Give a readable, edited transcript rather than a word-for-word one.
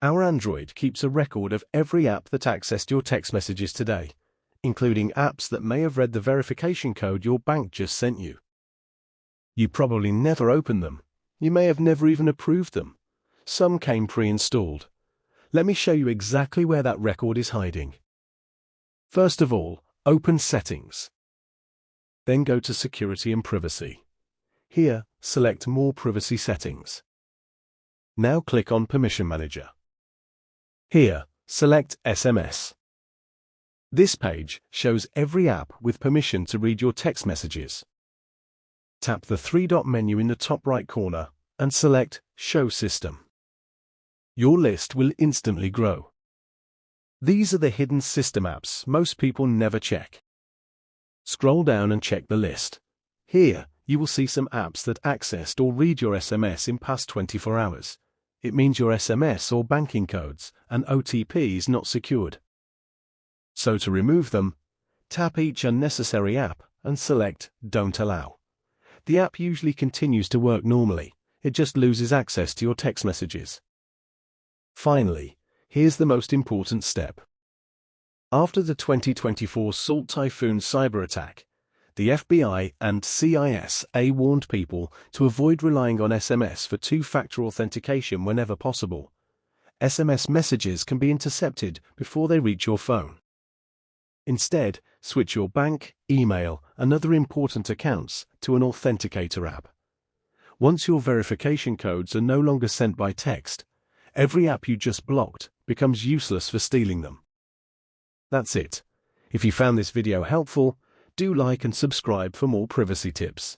Our Android keeps a record of every app that accessed your text messages today, including apps that may have read the verification code your bank just sent you. You probably never opened them. You may have never even approved them. Some came pre-installed. Let me show you exactly where that record is hiding. First of all, open Settings. Then go to Security and Privacy. Here, select More Privacy Settings. Now click on Permission Manager. Here, select SMS. This page shows every app with permission to read your text messages. Tap the three-dot menu in the top right corner and select Show System. Your list will instantly grow. These are the hidden system apps most people never check. Scroll down and check the list. Here, you will see some apps that accessed or read your SMS in past 24 hours. It means your SMS or banking codes and OTP is not secured. So to remove them, tap each unnecessary app and select Don't Allow. The app usually continues to work normally, it just loses access to your text messages. Finally, here's the most important step. After the 2024 Salt Typhoon cyber attack, the FBI and CISA warned people to avoid relying on SMS for two-factor authentication whenever possible. SMS messages can be intercepted before they reach your phone. Instead, switch your bank, email, and other important accounts to an authenticator app. Once your verification codes are no longer sent by text, every app you just blocked becomes useless for stealing them. That's it. If you found this video helpful, do like and subscribe for more privacy tips.